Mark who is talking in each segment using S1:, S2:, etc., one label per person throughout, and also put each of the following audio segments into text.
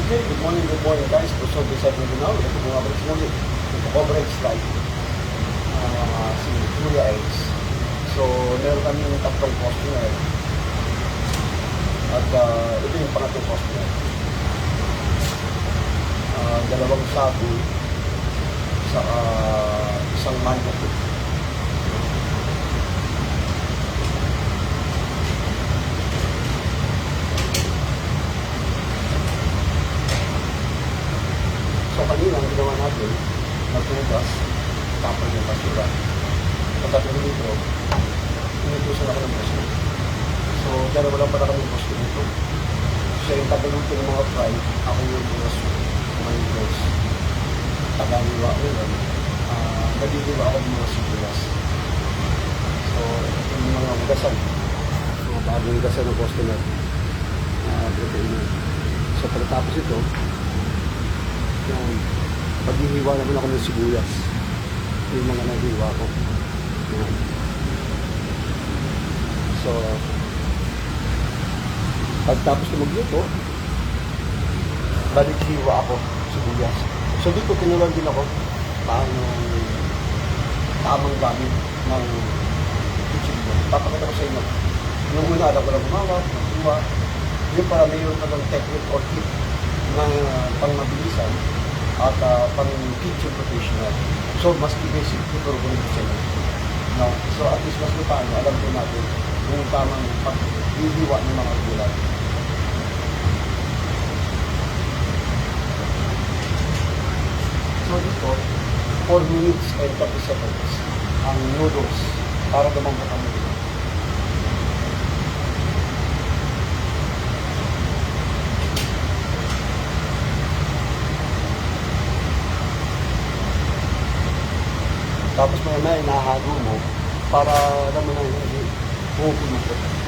S1: Okay, good morning guys. So, beside mo now, ito mga coverage muli. Ito coverage like si Kuya X. So, meron kami yung tatlong customer. At ito yung pangatlong customer. Dalawang sabu sa isang manok. So kanina ang ginawa natin, nagtugas, tapos yung basura. Pagkatapos dito, inutusan ako ng basura. So dalawa lang pala kami basura dito. Siya yung tagaluto ng mga fry, ako yung basura, mga noodles. Tagaliwa ko yun, nagdidiwa ako ng mga sibulas. So ito yung mga magasan. Mga bagong magasan ng customer. So pagkatapos ito, paghihiwa naman ako ng sibuyas. Yung mga nahiwa ko. So, pagtapos na magluto, balik hiwa ako sibuyas. So, dito tinuruan din ako paano tamang gamit ng kitchen mo. Papakita ko sa inyo. Yung una, alam ko lang gumawa, maghiwa. Yung para mayroon ka ng technique or tip na pang-mabilisan at pang-kitchen professional. So, mas basic, tuturo ko rin sa inyo. No? So, at least mas paano, alam ko natin yung tamang pag-hihiwa ng mga gulay. So, dito, 4 minutes and 30 seconds ang noodles para dumambot ang noodles. Tapos may inahago mo para alam mo na hindi pupulupot.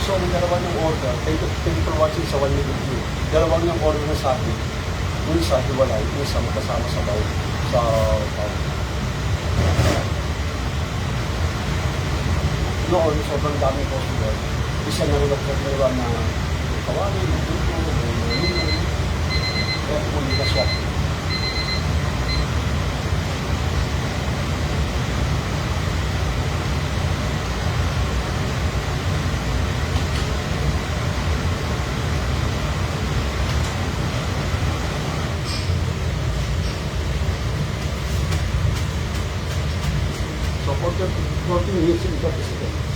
S1: So, ang dalawa ng order, thank you for watching sa 1 minute view. Dalawang yung order na sabi, yung isa hiwalay, yung isa magkasama sa baw. Noon, sobrang daming customer. Isa na ulat na dalawa na kawali, kaya kumuli na siya. So, 40 minutes and 30 seconds.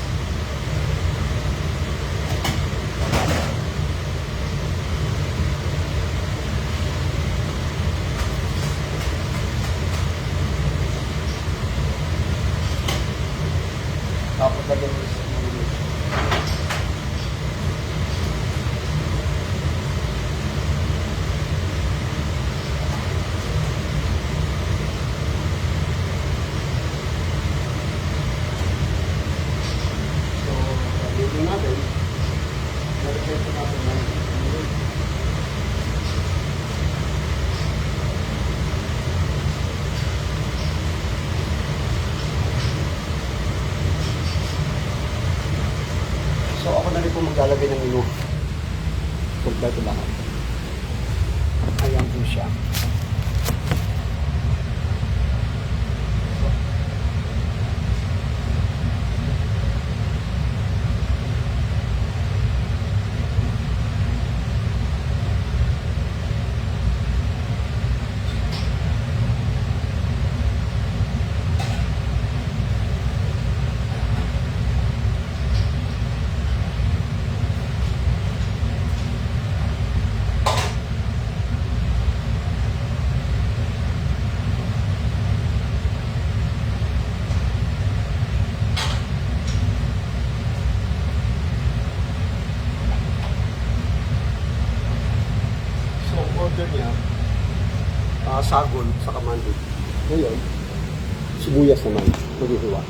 S1: Tapos lagyan mo sa mga. sagol sa kamandi. Ngayon, sibuyas naman, maghihiwa.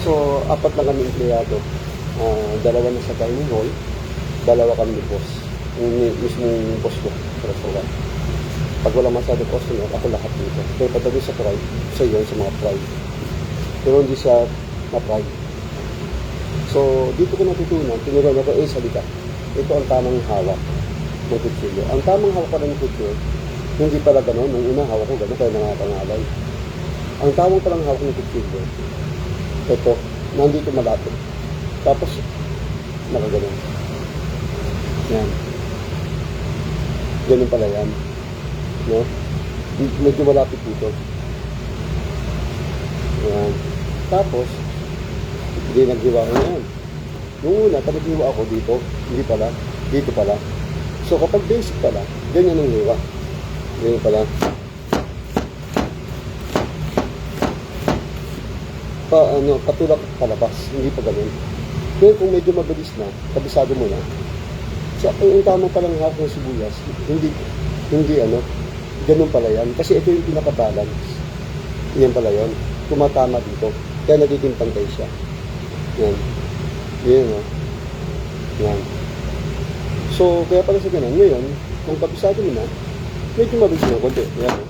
S1: So, apat na kami empleyado. Dalawa na sa dining hall, dalawa kami ni boss. Yung mismong boss ko sa restaurant. Pag wala masyadong customer, ako lahat dito. Pero pagdating sa pride, sa yun, sa mga pride. Pero hindi sa na-pride. So, dito ko natutunan, tinuruan ako, salita. Ito ang tamang hawak ng kutsilyo. Ang tamang hawak ko ng kutsilyo, hindi pala gano'n. Nung una, hawak ko gano'n, kaya nangapangalay. Ang tamang palang hawak ng kutsilyo, ito, nandito malapit. Tapos, nakaganon. Yan. Ganun pala yan. No? Medyo malapit dito. Yan. Tapos, hindi naghiwa ko yan. Nung una, naghiwa ako dito. Hindi pala. Dito pala. So, kapag basic pala, ganyan ang hiwa. Ganyan pala. Patulak palabas. Hindi pa ganun. Pero kung medyo mabilis na, kabisado mo na, so, yung tama palang hawak ng sibuyas, hindi ganun pala yan. Kasi ito yung pinaka-balance. Yan pala yun. Tumatama dito. Kaya nagiging pantay siya. Yan. Yan, o. Yan. So, kaya pala sa ganun. Ngayon, kung kabisado mo na, medyo mabilis na konti. Yan, o.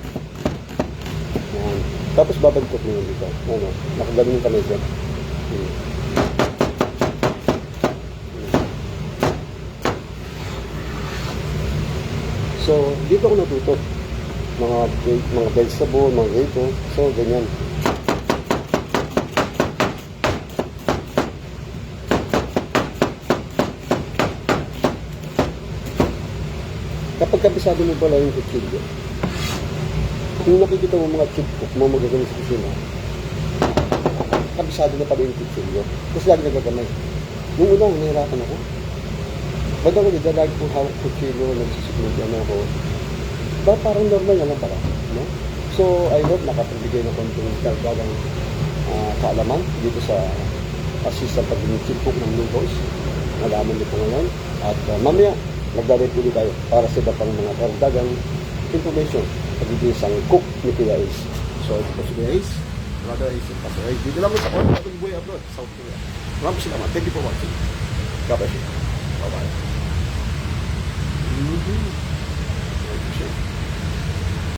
S1: Yan. Tapos babagkot mo yun dito. Ano, nakagaling yung kamay dyan. So, dito ako natuto. Mga vegetable, mga ganito. So, ganyan. Kapag kabisado mo pala yung kutsilyo, kung nakikita mo mga chip cook, mga magagamit sa kusina, kabisado na pala yung kutsilyo. Kasi lagi nagagamay. Nung una, nahirapan ako. Ba't ako lagi kong hawak kutsilyo, nagsisigmigyan ako. Ba, parang normal na lang pala. No? So, I hope nakapagbigay ng konting kargagang kaalaman dito sa assistant pagiging chip cook ng New Boys. Nalaman niyo po ngayon. At mamaya, magdadait ulit tayo para sa iba pang mga kargagang information pagiging isang cook ni Kuya Ace. So, ito po si Kuya Ace. Brother Ace. Pastor Ace. Dito lang mo sa Corner Buhay Abroad, South Korea. Maraming salamat. Thank you for watching. God bless you.